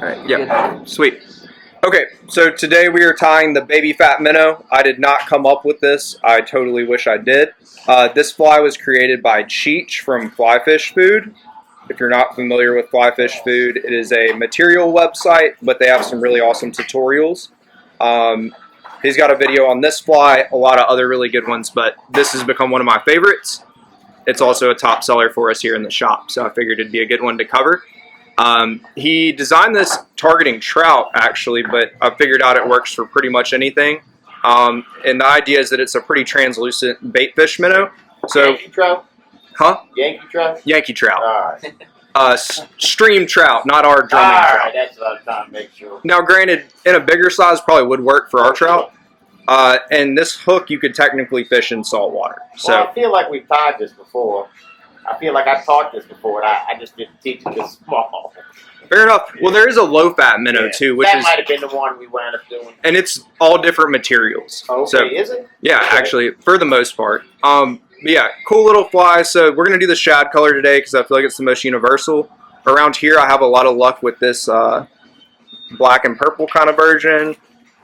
Alright, yeah, sweet. Okay, so today we are tying the Baby Fat Minnow. I did not come up with this. I totally wish I did. This fly was created by Cheech from Fly Fish Food. If you're not familiar with Fly Fish Food, it is a material website, but they have some really awesome tutorials. He's got a video on this fly, a lot of other really good ones, but this has become one of my favorites. It's also a top seller for us here in the shop, so I figured it'd be a good one to cover. He designed this targeting trout, actually, but I figured out it works for pretty much anything. And the idea is that it's a pretty translucent bait fish minnow. So, Yankee trout? Huh? Yankee trout? Yankee trout. All right. Stream trout, not our drumming trout. Alright, that's what I'm trying to make sure. Now, granted, in a bigger size probably would work for our trout. And this hook you could technically fish in salt water. So Well, I feel like we've tied this before. I feel like I've taught this before, and I just didn't teach it this small. fair enough. Well, there is a low-fat minnow too, which that might have been the one we wound up doing. and it's all different materials. Okay, So is it? yeah, actually, for the most part. But yeah, cool little fly. So we're gonna do the shad color today because I feel like it's the most universal. Around here, I have a lot of luck with this black and purple kind of version,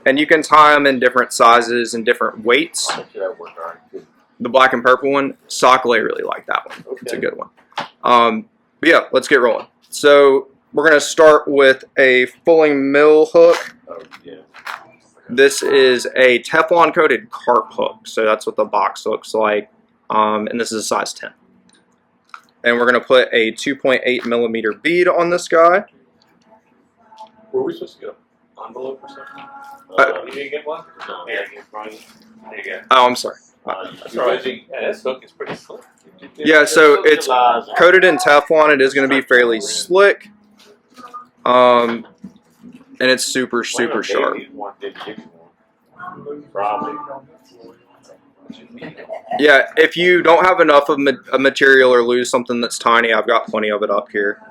and you can tie them in different sizes and different weights. I bet you that worked all right. The black and purple one, Sockle really like that one. Okay. It's a good one. But yeah, let's get rolling. So we're gonna start with a fulling mill hook. Oh, yeah. This is a Teflon coated carp hook, so that's what the box looks like, and this is a size 10. And we're gonna put a 2.8 millimeter bead on this guy. Where are we supposed to go? Envelope or something? You didn't get one? No. Yeah, there you go. Oh, I'm sorry. That's all right. Yeah, this hook is pretty slick. Yeah, so it's coated in Teflon. It is going to be fairly slick, and it's super sharp. Probably. Yeah, if you don't have enough of a material or lose something that's tiny, I've got plenty of it up here.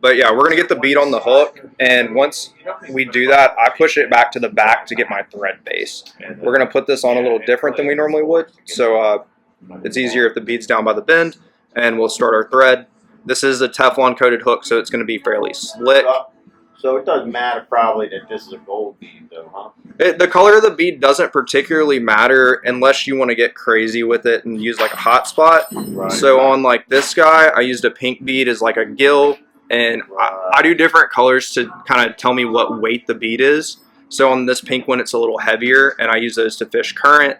But yeah, we're going to get the bead on the hook, and once we do that, I push it back to the back to get my thread base. We're going to put this on a little different than we normally would, so it's easier if the bead's down by the bend, and we'll start our thread. This is a Teflon coated hook, so it's going to be fairly slick. So it doesn't matter probably that this is a gold bead though, huh? The color of the bead doesn't particularly matter unless you want to get crazy with it and use like a hot spot. Right. So on like this guy, I used a pink bead as like a gill, and I do different colors to kind of tell me what weight the bead is. So on this pink one, it's a little heavier, and I use those to fish current.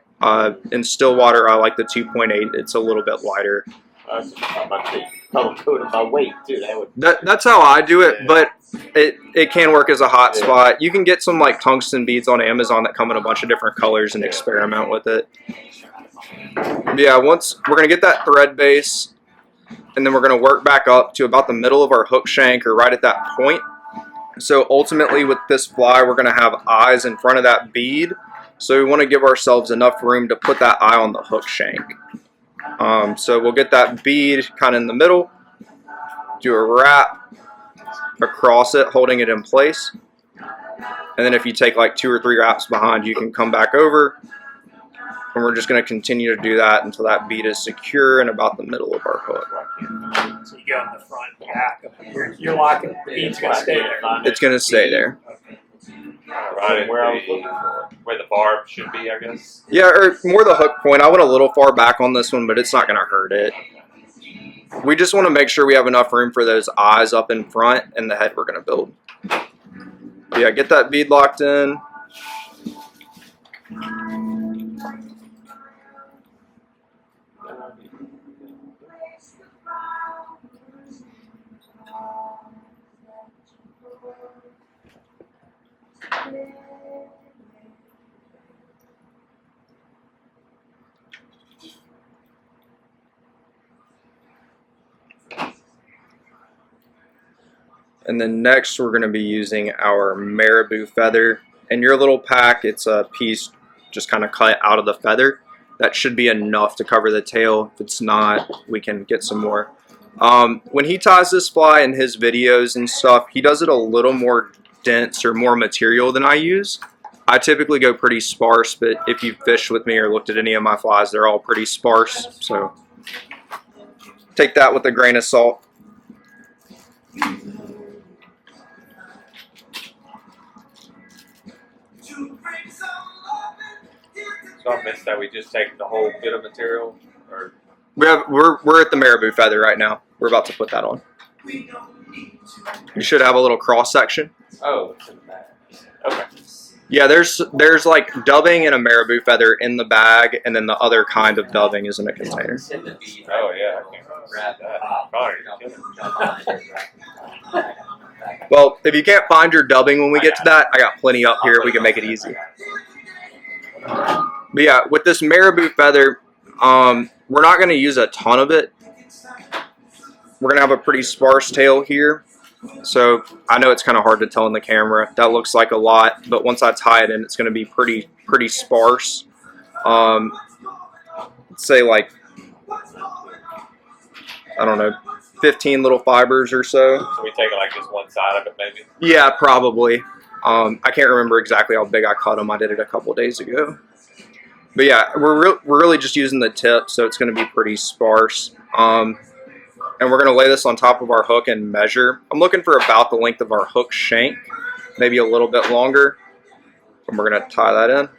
In still water, I like the 2.8. It's a little bit lighter. I'm about to say, color coded by weight too. That's how I do it, but it can work as a hot spot. You can get some like tungsten beads on Amazon that come in a bunch of different colors and experiment with it. But yeah, once we're gonna get that thread base, and then we're gonna work back up to about the middle of our hook shank or right at that point. So ultimately with this fly, we're gonna have eyes in front of that bead. So we want to give ourselves enough room to put that eye on the hook shank. So we'll get that bead kind of in the middle, do a wrap across it, holding it in place. And then if you take like 2 or 3 wraps behind, you can come back over. And we're just going to continue to do that until that bead is secure in about the middle of our hook. So you go in the front and back. You're locking the bead's going to stay there. It's going to stay there. Right where the barb should be, I guess. Yeah, or more the hook point. I went a little far back on this one, but it's not going to hurt it. We just want to make sure we have enough room for those eyes up in front and the head we're going to build. Yeah, get that bead locked in. And then next we're going to be using our marabou feather. In your little pack, it's a piece just kind of cut out of the feather. That should be enough to cover the tail. If it's not, we can get some more. When he ties this fly in his videos and stuff, he does it a little more dense or more material than I use. I typically go pretty sparse, but if you've fished with me or looked at any of my flies, they're all pretty sparse. So take that with a grain of salt. So I missed that. We just take the whole bit of material, or We're at the marabou feather right now. We're about to put that on. You should have a little cross section. oh, it's in the bag. Okay. Yeah, there's like dubbing and a marabou feather in the bag, and then the other kind of dubbing is in a container. Oh yeah, I can't grab that. Connor, you're killing me. Well, if you can't find your dubbing when we get to that, I got plenty up here. We can make it easy. But yeah, with this marabou feather, we're not going to use a ton of it. We're going to have a pretty sparse tail here. So I know it's kind of hard to tell in the camera. That looks like a lot, but once I tie it in, it's going to be pretty sparse. Let's say like, I don't know, 15 little fibers or so. So we take like just one side of it, maybe. Yeah, probably. I can't remember exactly how big I cut them. I did it a couple days ago. But yeah, we're really just using the tip, so it's going to be pretty sparse. And we're going to lay this on top of our hook and measure. I'm looking for about the length of our hook shank, maybe a little bit longer. And we're going to tie that in.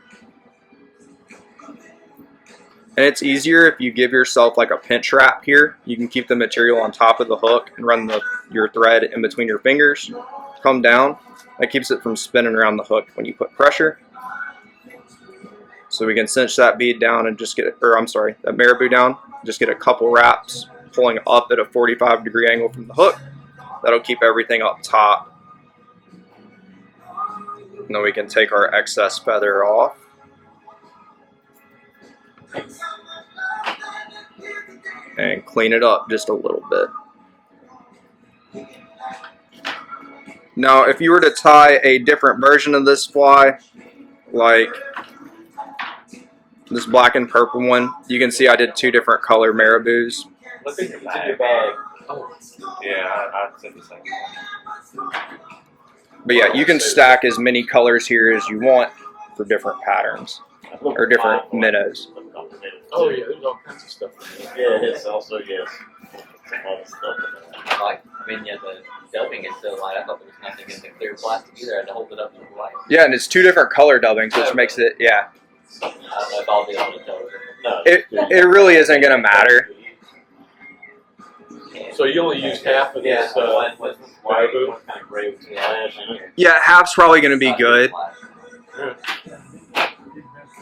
And it's easier if you give yourself like a pinch wrap here. You can keep the material on top of the hook and run your thread in between your fingers. Come down. That keeps it from spinning around the hook when you put pressure. So we can cinch that bead down and just get it, or I'm sorry, that marabou down. Just get a couple wraps, pulling up at a 45-degree angle from the hook. That'll keep everything up top. And then we can take our excess feather off. And clean it up just a little bit. Now, if you were to tie a different version of this fly, like this black and purple one, you can see I did 2 different color marabous. Look in your It's in your bag. Oh. Yeah, I said the same. But yeah, you can stack as many colors here as you want for different patterns or different minnows. Oh yeah, there's all kinds of stuff. Yeah, it's also, yes. Some other stuff in there. Like, I mean, yeah, the dubbing is so light. I thought there was nothing in the clear plastic either. I had to hold it up in the light. Yeah, and it's 2 different color dubbings, which makes it, yeah. I don't know if I'll be able to tell. No, It really isn't going to matter. So you only use half of Yeah, this one with white, marabou? one kind of gray with some flash in it. Yeah, half's probably going to be good.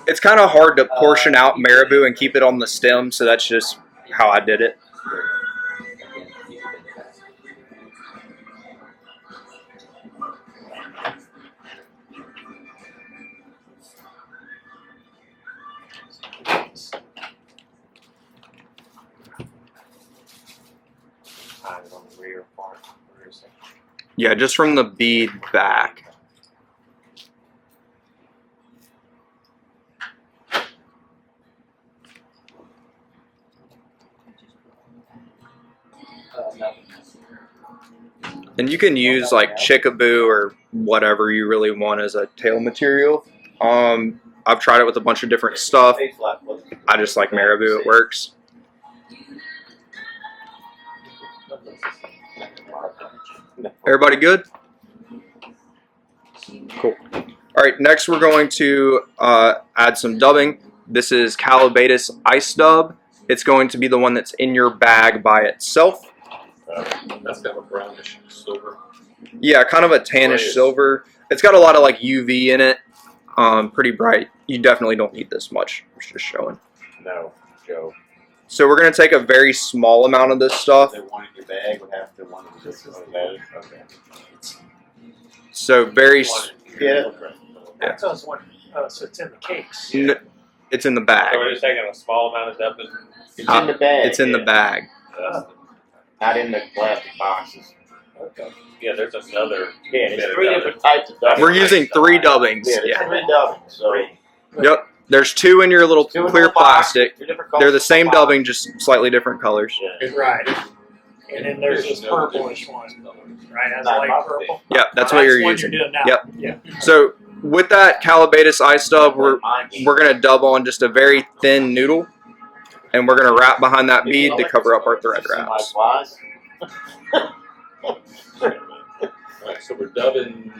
It's kind of hard to portion out marabou and keep it on the stem, so that's just how I did it. On the rear part. Rear section. Yeah, just from the bead back. And you can use like chickaboo or whatever you really want as a tail material. I've tried it with a bunch of different stuff. I just like marabou, it works. Everybody good? Cool. Alright, next we're going to add some dubbing. This is Calabatus Ice Dub. It's going to be the one that's in your bag by itself. That's kind of a brownish silver. Yeah, kind of a tannish silver. It's got a lot of like UV in it. Pretty bright. You definitely don't need this much. It's just showing. No, Joe. So we're going to take a very small amount of this stuff. They wanted your bag would have to want to just okay. So very... Yeah. That does one, so it's in the cakes. It's in the bag. So we're just taking a small amount of dubbing. It's in the bag. It's in the bag. Not in the plastic boxes. Okay. Yeah, there's another. Yeah, bit there's of 3 dubbing. different types of dubbing. We're using 3 dubbings. Yeah, there's Yeah. 3 dubbings. So Yep. There's 2 in your little 2 in clear the box, plastic. 2 different colors They're the in same box. dubbing, just slightly different colors. Yeah. Right. And then there's this purplish one, right? That's Not light my purple. Yeah, that's what you're one using. You're doing now. Yep. Yeah. So with that Calabatus Ice Dub, we're going to dub on just a very thin noodle. And we're going to wrap behind that bead to cover up our thread wraps. Alright, so we're dubbing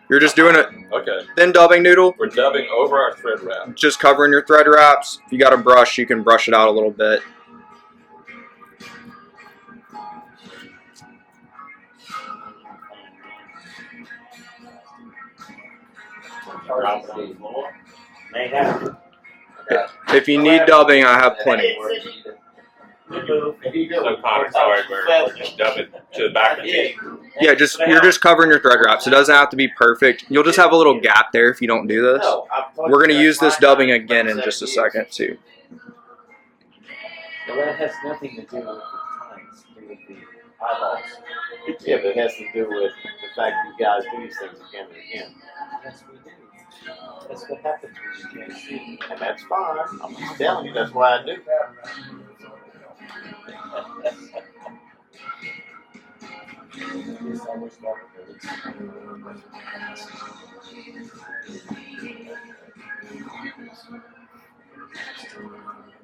You're just doing it Okay. thin dubbing noodle, We're dubbing over our thread wrap. just covering your thread wraps. If you got a brush, you can brush it out a little bit. Drop it on the floor. Ain't happening. If you need dubbing, I have plenty. So Connor's sorry, we're just dubbing to the back of the feet. Yeah, you're just covering your thread wraps. It doesn't have to be perfect. You'll just have a little gap there if you don't do this. We're going to use this dubbing again in just a second too. Well, that has nothing to do with the times, to do with the eyeballs. Yeah, but it has to do with the fact you guys do these things again and again. Yes, we do. That's what happens when you can't see. And that's fine. I'm just telling you, that's why I do.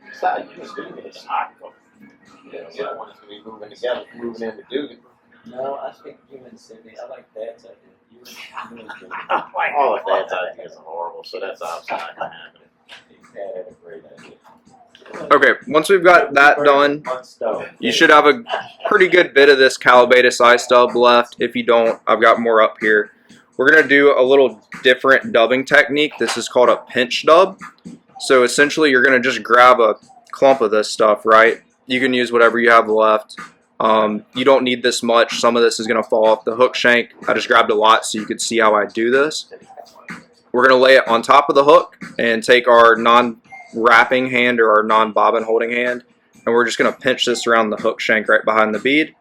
Besides, you just doing this. You don't want us to be moving together, moving in to do it. No, I think you and Cindy, I like Dad's idea. You and Jimmy. All of Dad's ideas are horrible, so that's obviously not going to happen. Dad had a great idea. Okay, once we've got that done, you should have a pretty good bit of this Calabatus eye stub left. If you don't, I've got more up here. We're going to do a little different dubbing technique. This is called a pinch dub. So essentially, you're going to just grab a clump of this stuff, right? You can use whatever you have left. You don't need this much. Some of this is going to fall off the hook shank. I just grabbed a lot so you could see how I do this. We're going to lay it on top of the hook and take our non-wrapping hand or our non-bobbin holding hand, and we're just going to pinch this around the hook shank right behind the bead.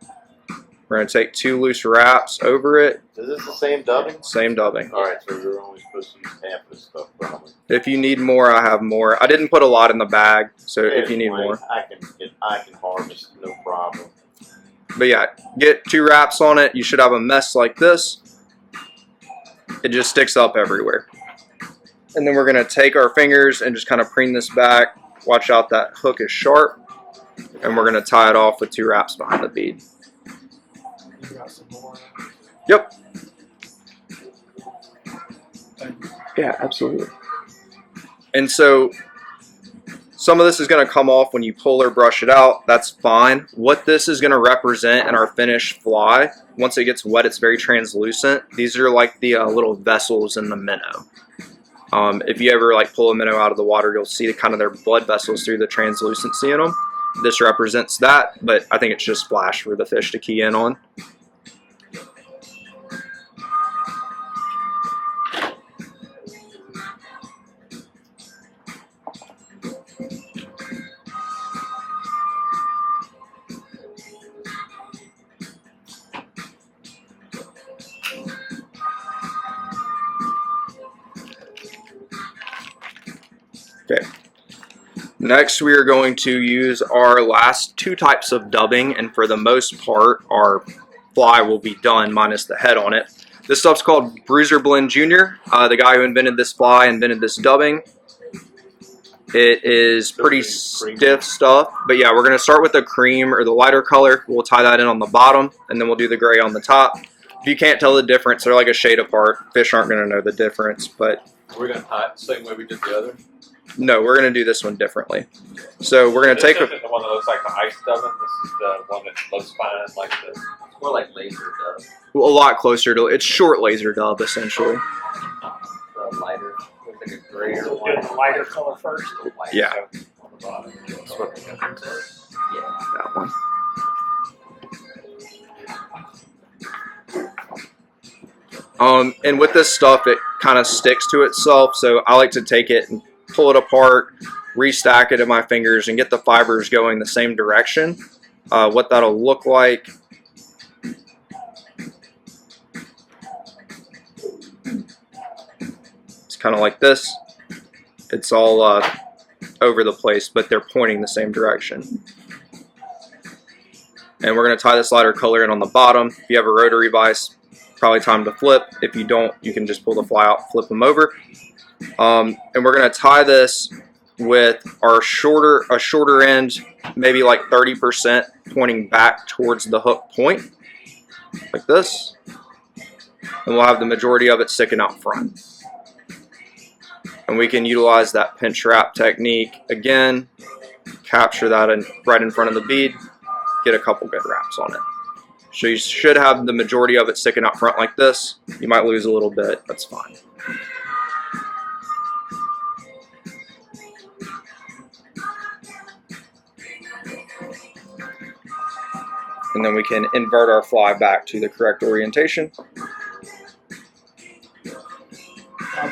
We're going to take 2 loose wraps over it. Is this the same dubbing? Same dubbing. Alright, so you're only supposed to use half this stuff, probably. If you need more, I have more. I didn't put a lot in the bag, so if you need more. I can harvest, no problem. But yeah, get 2 wraps on it. You should have a mess like this. It just sticks up everywhere. And then we're going to take our fingers and just kind of preen this back. Watch out, that hook is sharp. And we're going to tie it off with 2 wraps behind the bead. Yep. Yeah, absolutely. And so some of this is going to come off when you pull or brush it out. That's fine. What this is going to represent in our finished fly, once it gets wet, it's very translucent. These are like the little vessels in the minnow. If you ever like pull a minnow out of the water, you'll see kind of their blood vessels through the translucency in them. This represents that, but I think it's just splash for the fish to key in on. Okay. Next, we are going to use our last 2 types of dubbing, and for the most part, our fly will be done minus the head on it. This stuff's called Bruiser Blend Jr. The guy who invented this fly invented this dubbing. It is pretty stiff stuff, but yeah, we're going to start with the cream or the lighter color. We'll tie that in on the bottom, and then we'll do the gray on the top. If you can't tell the difference, they're like a shade apart. Fish aren't going to know the difference, but We're going to tie it the same way we did the other. no, we're going to do this one differently. So we're going to take This isn't the one that looks like the ice dubbing. This is the one that looks fine like this. It's more like laser dub. a lot closer to it's short laser dub essentially. The lighter, looks like a grayer Do one. the lighter color first. White. Yeah, On the bottom. That's what they got. Yeah. that one. And with this stuff, it kind of sticks to itself, so I like to take it and pull it apart, restack it in my fingers, and get the fibers going the same direction. What that'll look like. It's kind of like this. It's all over the place, but they're pointing the same direction. And we're going to tie this lighter color in on the bottom. If you have a rotary vise, probably time to flip. If you don't, you can just pull the fly out, flip them over. And we're going to tie this with our shorter end, maybe like 30% pointing back towards the hook point, like this. and we'll have the majority of it sticking out front. And we can utilize that pinch wrap technique again, capture that right in front of the bead, get a couple good wraps on it. So you should have the majority of it sticking out front like this. You might lose a little bit, that's fine. And then we can invert our fly back to the correct orientation.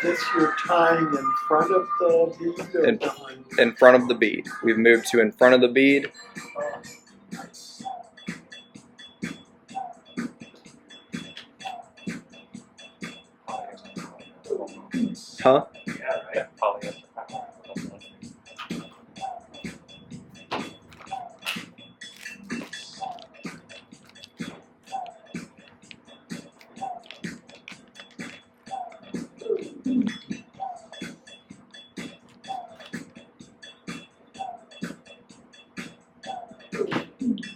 This you're tying in front of the bead or behind? In front of the bead. We've moved to in front of the bead. Huh? Yeah, right. Polyester.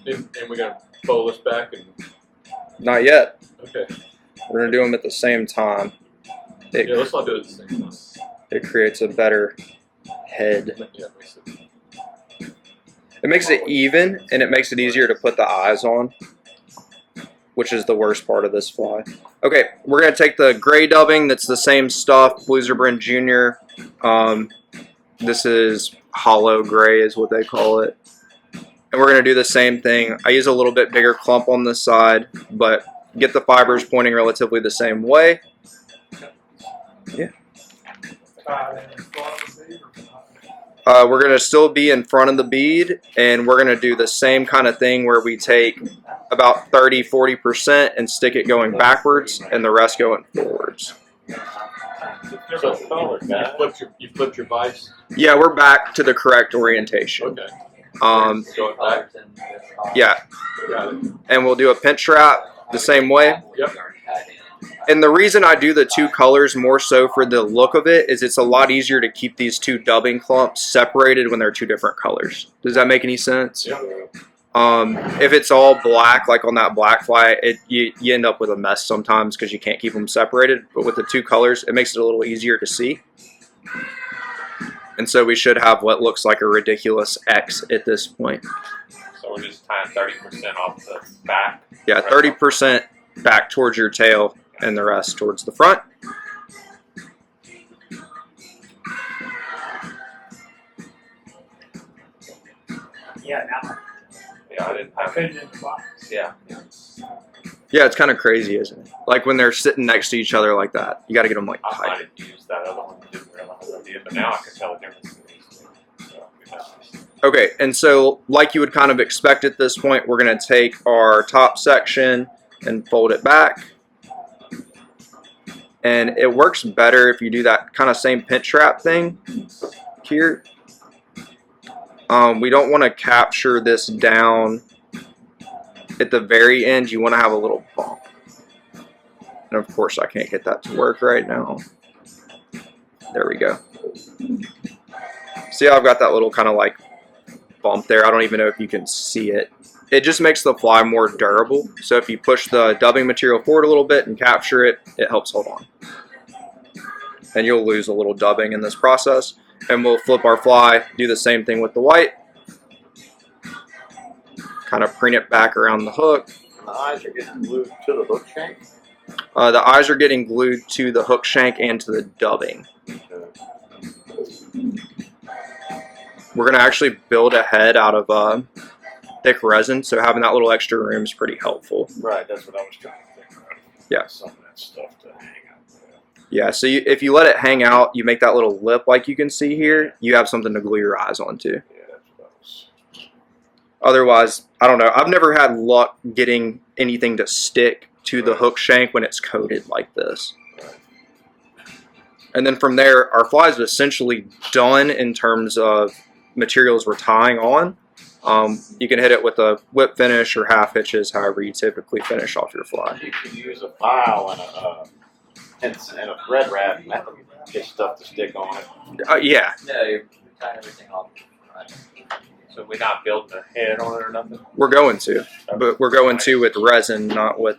And we're gonna fold this back and Not yet. okay. We're going to do them at the same time. Yeah, let's not do it at the same time. It creates a better head. Yeah, makes it. It makes it even, and it makes it easier to put the eyes on, which is the worst part of this fly. Okay, we're going to take the gray dubbing that's the same stuff, Blue Zebrin Jr. This is hollow gray is what they call it. And we're going to do the same thing. I use a little bit bigger clump on this side, but get the fibers pointing relatively the same way. Yeah. We're going to still be in front of the bead, and we're going to do the same kind of thing where we take about 30–40% and stick it going backwards and the rest going forwards. Different color, guys. You flipped your vice. Yeah, we're back to the correct orientation. Okay. Um, Going back. yeah, Got it. and we'll do a pinch wrap the same way. Yep. And the reason I do the two colors more so for the look of it is it's a lot easier to keep these two dubbing clumps separated when they're two different colors. Does that make any sense? Yeah. If it's all black, like on that black fly, you end up with a mess sometimes because you can't keep them separated. But with the two colors, it makes it a little easier to see. And so we should have what looks like a ridiculous X at this point. So we're just tying 30% off the back. Yeah, 30% back towards your tail and the rest towards the front. Yeah, now Yeah, I didn't I have put it. it in the box. Yeah. Yeah, it's kind of crazy, isn't it? Like when they're sitting next to each other like that. You got to get them like I might tight. have used that other one, didn't realize I did, but now I can tell the difference between these two. So, nice. Okay, and so like you would kind of expect at this point, we're going to take our top section and fold it back. And it works better if you do that kind of same pinch wrap thing here. We don't want to capture this down at the very end. You want to have a little bump. And of course I can't get that to work right now. There we go. See how I've got that little kind of like bump there? I don't even know if you can see it. It just makes the fly more durable. So if you push the dubbing material forward a little bit and capture it, it helps hold on. And you'll lose a little dubbing in this process. And we'll flip our fly, do the same thing with the white. Kind of preen it back around the hook. The eyes are getting glued to the hook shank. The eyes are getting glued to the hook shank and to the dubbing. We're going to actually build a head out of thick resin, so having that little extra room is pretty helpful. Right, that's what I was trying to think of. Yeah. Some of that stuff to hang out there. Yeah, so if you let it hang out, you make that little lip like you can see here, you have something to glue your eyes onto. Yeah, that's what I was. Otherwise, I don't know. I've never had luck getting anything to stick to the hook shank when it's coated like this. And then from there, our fly is essentially done in terms of materials we're tying on. You can hit it with a whip finish or half hitches, however you typically finish off your fly. You can use a file and a thread wrap and that get stuff to stick on it. Yeah. No, you're tying everything off. So we're not building a head on it or nothing? We're going to, but we're going to with resin, not with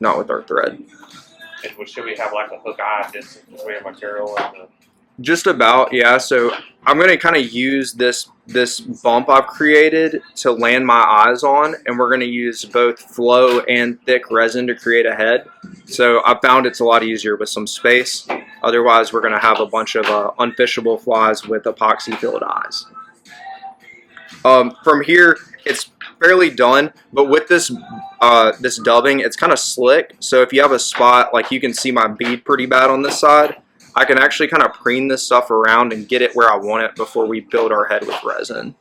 not with our thread. Should we have like a hook eye distance between material and the... Just about, yeah. So I'm going to kind of use this bump I've created to land my eyes on, and we're going to use both flow and thick resin to create a head. So I found it's a lot easier with some space. Otherwise, we're going to have a bunch of unfishable flies with epoxy filled eyes. From here, it's fairly done, but with this this dubbing, it's kind of slick. So if you have a spot, like you can see my bead pretty bad on this side, I can actually kind of preen this stuff around and get it where I want it before we build our head with resin.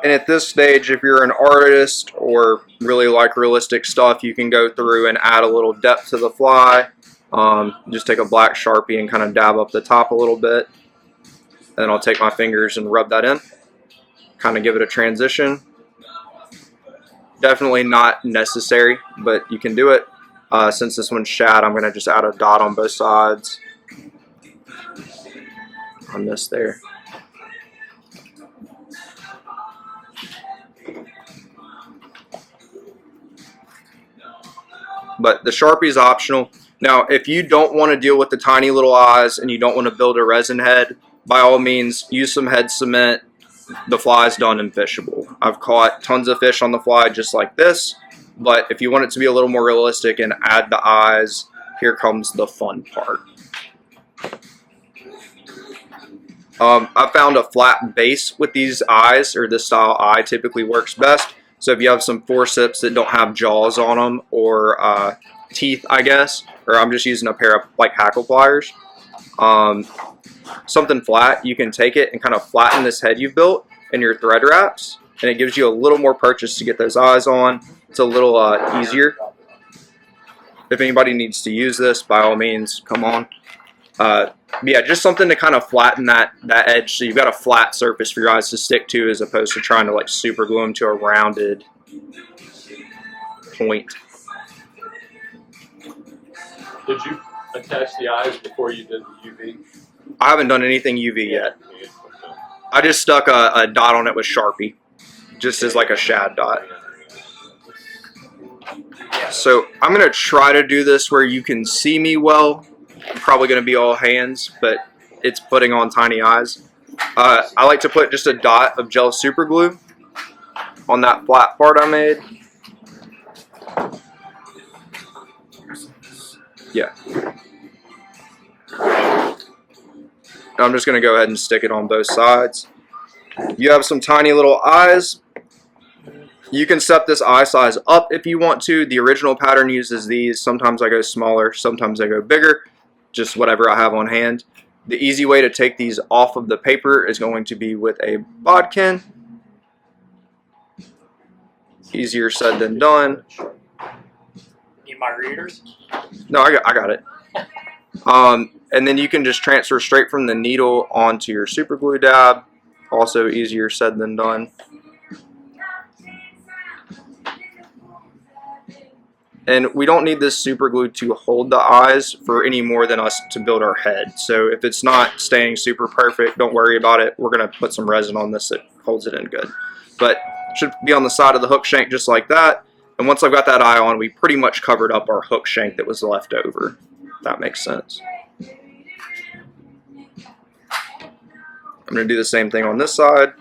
And at this stage, if you're an artist or really like realistic stuff, you can go through and add a little depth to the fly. Just take a black Sharpie and kind of dab up the top a little bit. And then I'll take my fingers and rub that in. Kind of give it a transition. Definitely not necessary, but you can do it. Since this one's shad, I'm going to just add a dot on both sides. On this there. But the Sharpie is optional. Now, if you don't want to deal with the tiny little eyes and you don't want to build a resin head, by all means, use some head cement. The fly is done and fishable. I've caught tons of fish on the fly just like this, but if you want it to be a little more realistic and add the eyes, here comes the fun part. I found a flat base with these eyes, or this style eye typically works best. So if you have some forceps that don't have jaws on them, or teeth, I guess, or I'm just using a pair of like hackle pliers, something flat, you can take it and kind of flatten this head you've built in your thread wraps, and it gives you a little more purchase to get those eyes on. It's a little easier. If anybody needs to use this, by all means, come on. Yeah, just something to kind of flatten that edge, so you've got a flat surface for your eyes to stick to, as opposed to trying to like super glue them to a rounded point. Did you attach the eyes before you did the UV? I haven't done anything UV yet. I just stuck a dot on it with Sharpie, just as like a shad dot. So I'm going to try to do this where you can see me well. Probably going to be all hands, but it's putting on tiny eyes. I like to put just a dot of gel super glue on that flat part I made. Yeah. I'm just going to go ahead and stick it on both sides. You have some tiny little eyes. You can set this eye size up if you want to. The original pattern uses these. Sometimes I go smaller, sometimes I go bigger. Just whatever I have on hand. The easy way to take these off of the paper is going to be with a bodkin. Easier said than done. Need my readers? No, I got it. And then you can just transfer straight from the needle onto your super glue dab. Also easier said than done. And we don't need this super glue to hold the eyes for any more than us to build our head. So if it's not staying super perfect, don't worry about it. We're going to put some resin on this that holds it in good. But it should be on the side of the hook shank just like that. And once I've got that eye on, we pretty much covered up our hook shank that was left over. If that makes sense. I'm going to do the same thing on this side.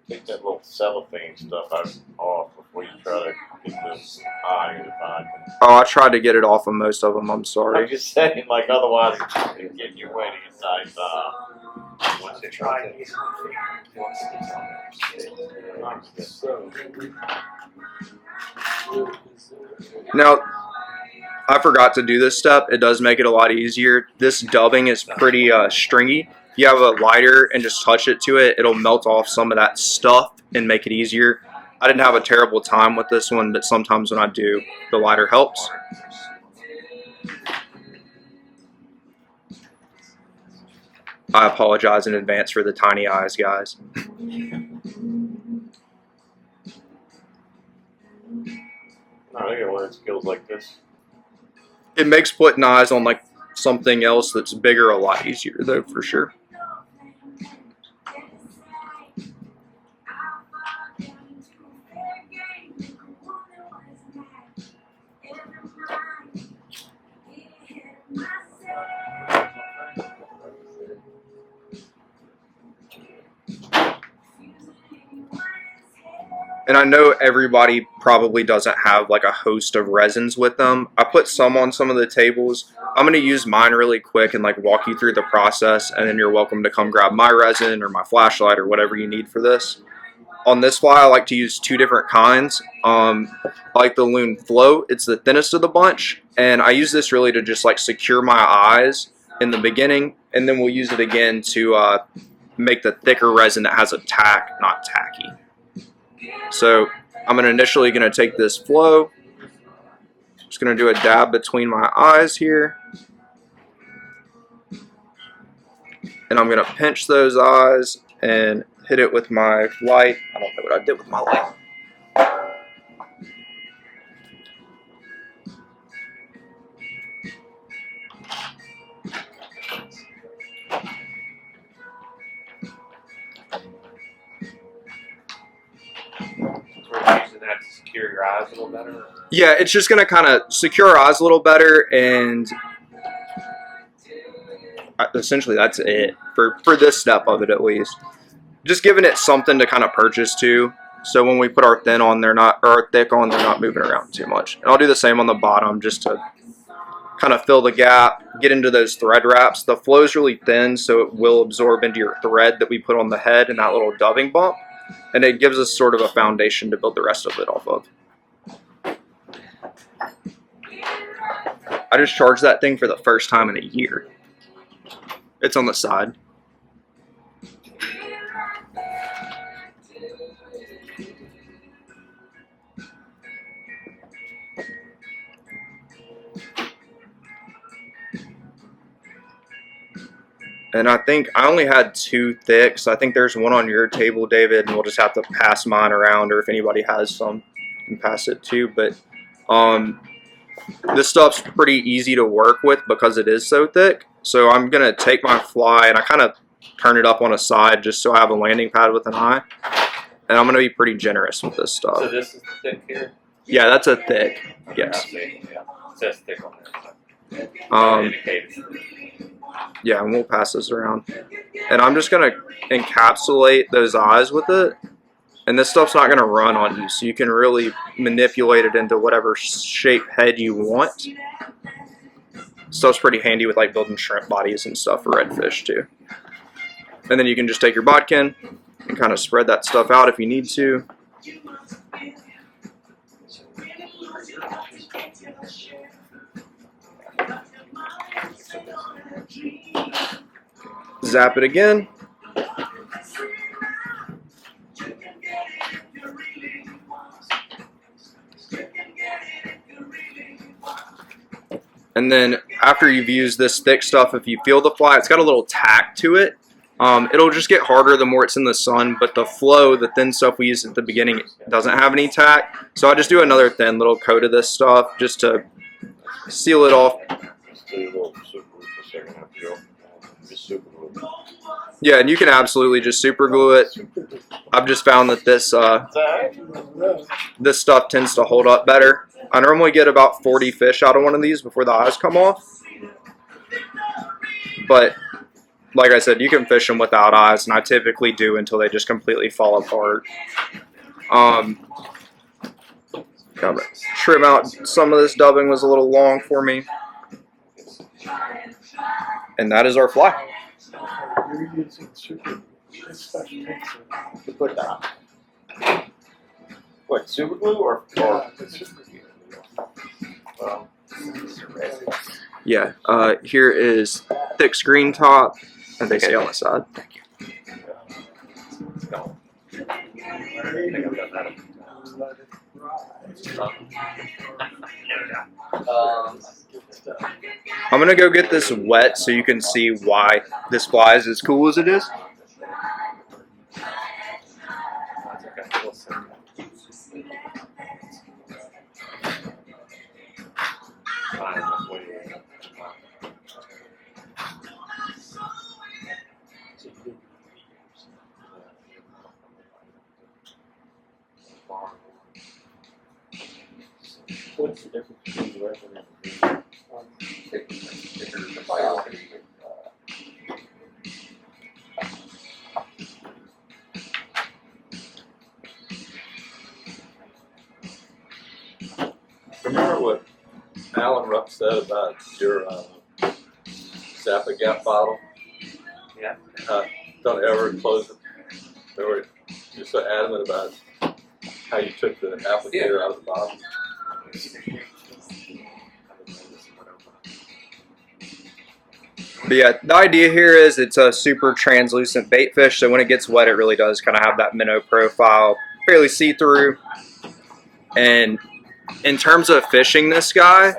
Take that little cellophane stuff off before you try to get the eye defined. Oh, I tried to get it off of most of them. I'm I'm sorry. just saying, like, otherwise it's getting your way to get size. Once they Try try these. Now, I forgot to do this step. It does make it a lot easier. This dubbing is pretty stringy. If you have a lighter and just touch it to it, it'll melt off some of that stuff and make it easier. I didn't have a terrible time with this one, but sometimes when I do, the lighter helps. I apologize in advance for the tiny eyes, guys. I think when it's skills like this. It makes putting eyes on like something else that's bigger a lot easier, though, for sure. And I know everybody probably doesn't have like a host of resins with them. I put some on some of the tables. I'm going to use mine really quick and like walk you through the process, and then you're welcome to come grab my resin or my flashlight or whatever you need for this. On this fly, I like to use two different kinds. I like the Loon Float. It's the thinnest of the bunch, and I use this really to just like secure my eyes in the beginning, and then we'll use it again to make the thicker resin that has a tack, not tacky. So I'm initially going to take this flow, just going to do a dab between my eyes here, and I'm going to pinch those eyes and hit it with my light. I don't know what I did with my light. Using that to secure your eyes a little better. Yeah, it's just going to kind of secure our eyes a little better, and essentially that's it for this step of it, at least. Just giving it something to kind of purchase to, so when we put our thin on, they're not, or our thick on, they're not moving around too much. And I'll do the same on the bottom just to kind of fill the gap, get into those thread wraps. The flow is really thin, so it will absorb into your thread that we put on the head and that little dubbing bump, and it gives us sort of a foundation to build the rest of it off of. I just charged that thing for the first time in a year. It's on the side. And I think I only had 2 thicks. I think there's one on your table, David, and we'll just have to pass mine around, or if anybody has some, you can pass it too. But this stuff's pretty easy to work with because it is so thick. So I'm going to take my fly and I kind of turn it up on a side just so I have a landing pad with an eye. And I'm going to be pretty generous with this stuff. So this is the thick here? Yeah, that's a thick. Yes. Yeah. It says thick on there. Yeah, and we'll pass this around. And I'm just going to encapsulate those eyes with it. And this stuff's not going to run on you, so you can really manipulate it into whatever shape head you want. Stuff's pretty handy with like building shrimp bodies and stuff for redfish too. And then you can just take your bodkin and kind of spread that stuff out if you need to. Zap it again. And then after you've used this thick stuff, if you feel the fly, it's got a little tack to it. It'll just get harder the more it's in the sun, but the flow, the thin stuff we used at the beginning, it doesn't have any tack. So I just do another thin little coat of this stuff just to seal it off. Yeah, and you can absolutely just super glue it. I've just found that this stuff tends to hold up better. I normally get about 40 fish out of one of these before the eyes come off. But like I said, you can fish them without eyes, and I typically do until they just completely fall apart. Trim out some of this dubbing was a little long for me. And that is our fly. You're using super. This stuff takes it. To put that. What, super glue or? Yeah, it's super glue. Yeah, here is thick screen top, and they stay on the side. I think I've done that. let it rise. I'm gonna go get this wet so you can see why this fly is as cool as it is. What's the difference between the resin and the Remember what Alan Rupp said about your Zappa Gap bottle? Yeah. Don't ever close it. Remember, you're so adamant about how you took the applicator out of the bottle. But yeah, the idea here is it's a super translucent bait fish, so when it gets wet, it really does kind of have that minnow profile, fairly see-through. And in terms of fishing this guy,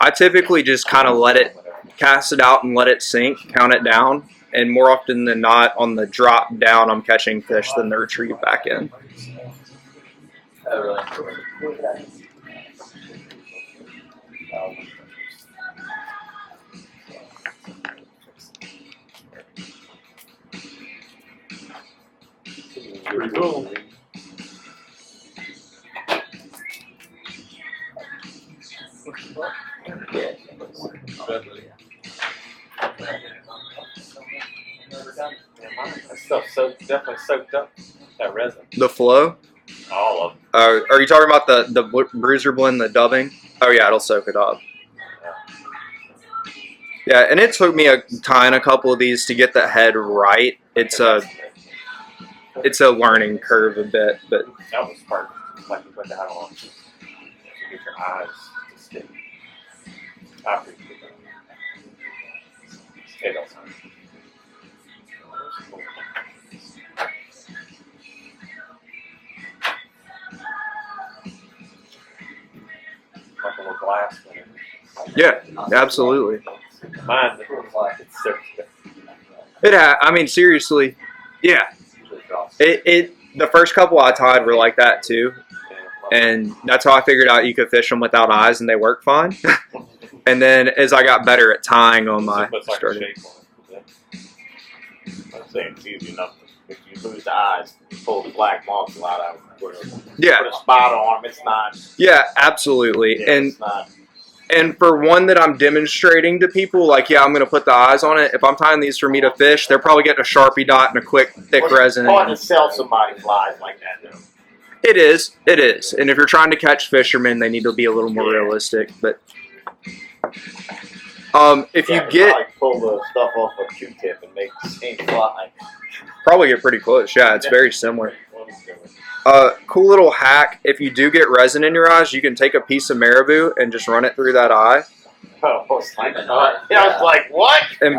I typically just kind of let it, cast it out and let it sink, count it down, and more often than not, on the drop down, I'm catching fish than the retrieve back in. Pretty cool. That stuff's definitely soaked up. That resin. The flow? All of them. Are you talking about the bruiser blend, the dubbing? Oh yeah, it'll soak it up. Yeah, and it took me tying a couple of these to get the head right. It's a learning curve a bit, but That was part like you put that on to get your eyes to stick. After you put that. Stay outside. Like a little glass winner. yeah, absolutely. Mine looks like it's soaked. I mean, seriously, yeah. The first couple I tied were like that too, and that's how I figured out you could fish them without eyes and they work fine. And then as I got better at tying them, I Puts like a started. shape on it. I'm saying it's easy enough. If you lose the eyes, you pull the black moths a lot out. Put Yeah, a spot on them. It's not. yeah, absolutely. Yeah, And it's not. And for one that I'm demonstrating to people, like, yeah, I'm going to put the eyes on it. If I'm tying these for me to fish, they're probably getting a Sharpie dot and a quick, thick resin. It's hard to sell somebody flies like that, though. It is. It is. And if you're trying to catch fishermen, they need to be a little more realistic. But if you get... probably pull the stuff off a Q-tip and make the same fly. Probably get pretty close. Yeah, it's very similar. Cool little hack. If you do get resin in your eyes, you can take a piece of marabou and just run it through that eye. Oh, it's like, I was like, what? And,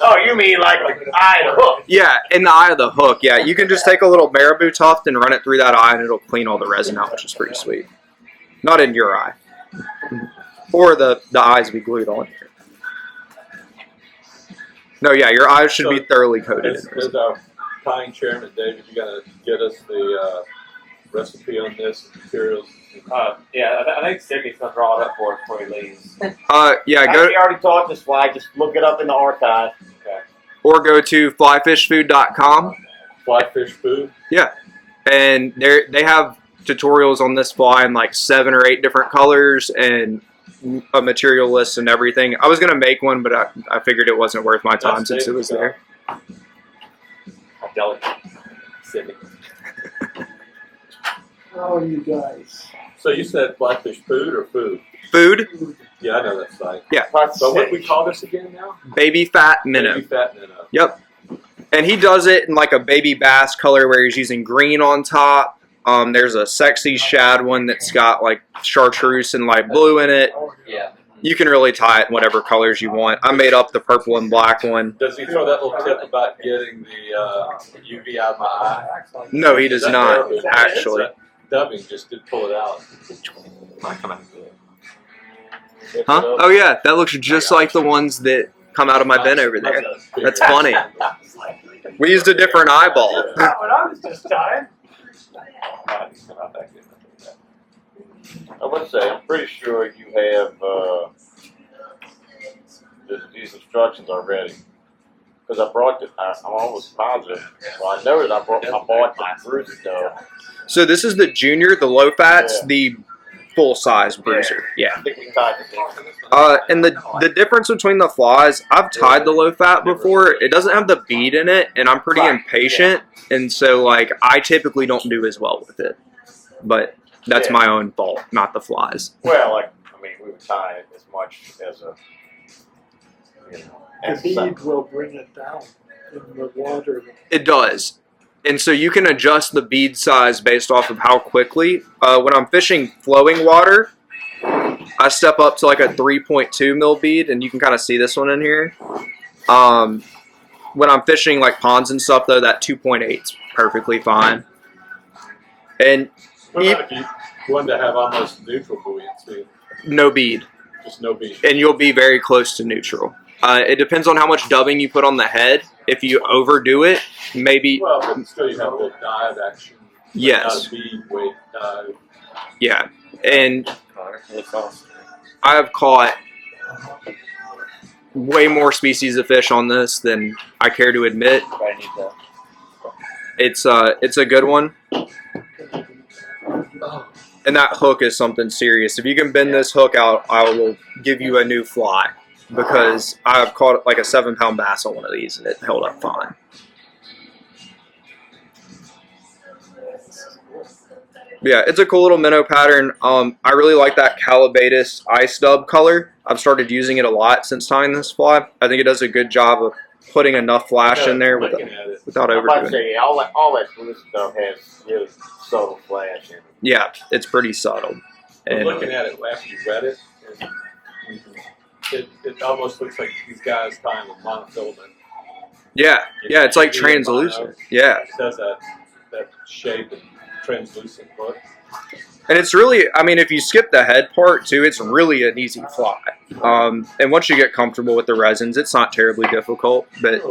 Oh, you mean like the eye of the hook? yeah, in the eye of the hook. Yeah, you can just take a little marabou tuft and run it through that eye, and it'll clean all the resin out, which is pretty sweet. Not in your eye. Or the eyes be glued on. No, yeah, your eyes should be thoroughly coated in resin. As our tying chairman, David, you got to get us the recipe on this, materials. Yeah, I think Sydney's going to draw it up for us before he leaves. Yeah, We already taught this fly. Just look it up in the archive. Okay. or go to flyfishfood.com. Flyfish food. Yeah, and they have tutorials on this fly in like 7 or 8 different colors and a material list and everything. I was gonna make one, but I figured it wasn't worth my time since it was there. Delicate. Sydney. How are you guys? So you said flyfish food or food? Food, Yeah, I know that site. Yeah. So what do we call this again now? Baby Fat Minnow. Baby Fat Minnow. Yep. And he does it in like a baby bass color where he's using green on top. There's a sexy shad one that's got like chartreuse and light blue in it. Yeah. You can really tie it in whatever colors you want. I made up the purple and black one. Does he throw that little tip about getting the UV out of my eye? No, he does not, actually. dubbing just did pull it out. Might come out. Huh? Oh yeah, that looks just like the ones that come out of my bin over there. That's funny. We used a different eyeball. When I was just dying. I would say, I'm pretty sure you have these instructions already. Because I brought I'm almost positive. Well, I know that I bought the bruiser though. So this is the junior, the low fats, Yeah. the full size bruiser. Yeah. I think we tied it. And the difference between the flies, I've tied the low fat before. It doesn't have the bead in it, and I'm pretty impatient, and so like I typically don't do as well with it. But that's my own fault, not the flies. Well, like, I mean, we would tie it as much as a, you know, The as bead something. will bring it down in the water. It does. And so you can adjust the bead size based off of how quickly. When I'm fishing flowing water, I step up to like a 3.2 mil bead, and you can kind of see this one in here. When I'm fishing like ponds and stuff, though, that 2.8 is perfectly fine. And What about if you wanted to have almost neutral buoyancy? no bead, Just no beat. and you'll be very close to neutral. It depends on how much dubbing you put on the head. If you overdo it, maybe, Well, but still you have the dive action. yes, Not a bead weight dive. yeah. And I have caught way more species of fish on this than I care to admit. It's a good one. And that hook is something serious. If you can bend this hook out, I will give you a new fly. Because I've caught like a 7-pound bass on one of these and it held up fine. Yeah, it's a cool little minnow pattern. I really like that Callibatus ice dub color. I've started using it a lot since tying this fly. I think it does a good job of putting enough flash in there Looking at it. without I'm about to overdoing it. say, all that blue stuff has really subtle flash in it. Yeah, it's pretty subtle. But And looking at it after you wet it, it almost looks like these guys tying with monofilament. yeah, it's like You know, translucent. Yeah. It has that shape and translucent look. And it's really, I mean, if you skip the head part too, it's really an easy fly. And once you get comfortable with the resins, it's not terribly difficult, but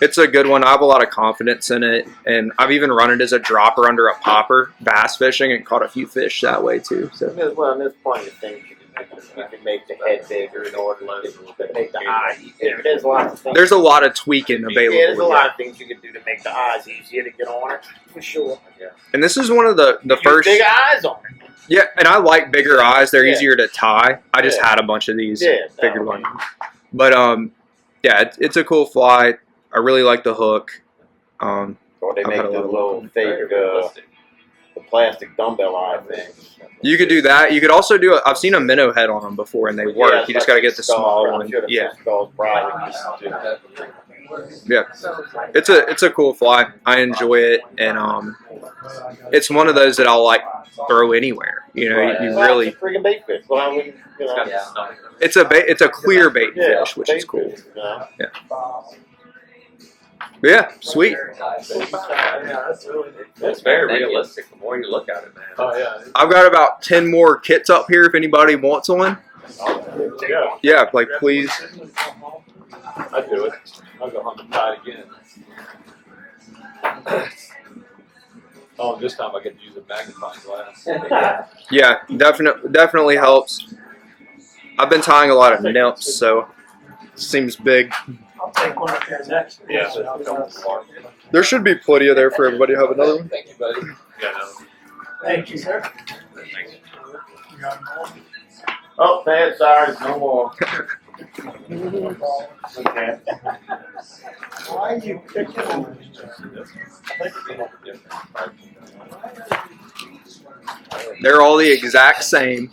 it's a good one. I have a lot of confidence in it, and I've even run it as a dropper under a popper bass fishing and caught a few fish that way too. So Well, there's plenty of things you can make the head bigger in order to make the eye. There's lots of things. there's a lot of tweaking available. Yeah, there's a with lot it. of things you can do to make the eyes easier to get on it, for sure. Yeah. And this is one of the Use first. big eyes on it. Yeah, and I like bigger eyes. They're Yeah. easier to tie. I just Yeah. had a bunch of these Yeah, bigger ones. But yeah, it's a cool fly. I really like the hook. Or they I've make had a the lot of little fake the plastic dumbbell eye thing. You could do that. You could also do I've seen a minnow head on them before, and they work. Yeah, You just got to get the small I'm one. sure the Yeah, Skull's probably used to do that. yeah. It's a cool fly. I enjoy it, and it's one of those that I'll like throw anywhere. You know, you Well, really. it's a freaking bait fish. Well, I wouldn't, you know. It's a clear bait Yeah, fish, which is bait cool. fish, you know. But yeah, sweet. It's very realistic the more you look at it, man. Oh yeah. I've got about 10 more kits up here if anybody wants one. Yeah, Yeah, like please. I'd do it. I'll go home and try it again. Oh, this time I get to use a magnifying glass. Yeah, definitely helps. I've been tying a lot of nymphs, so it seems big. I'll take one of your next. Yeah. There should be plenty of there for everybody to have another one. Thank you, buddy. Yeah, no. Thank you, sir. Oh, bad sorry, no more. Okay. Why are you picking on They're all the exact same.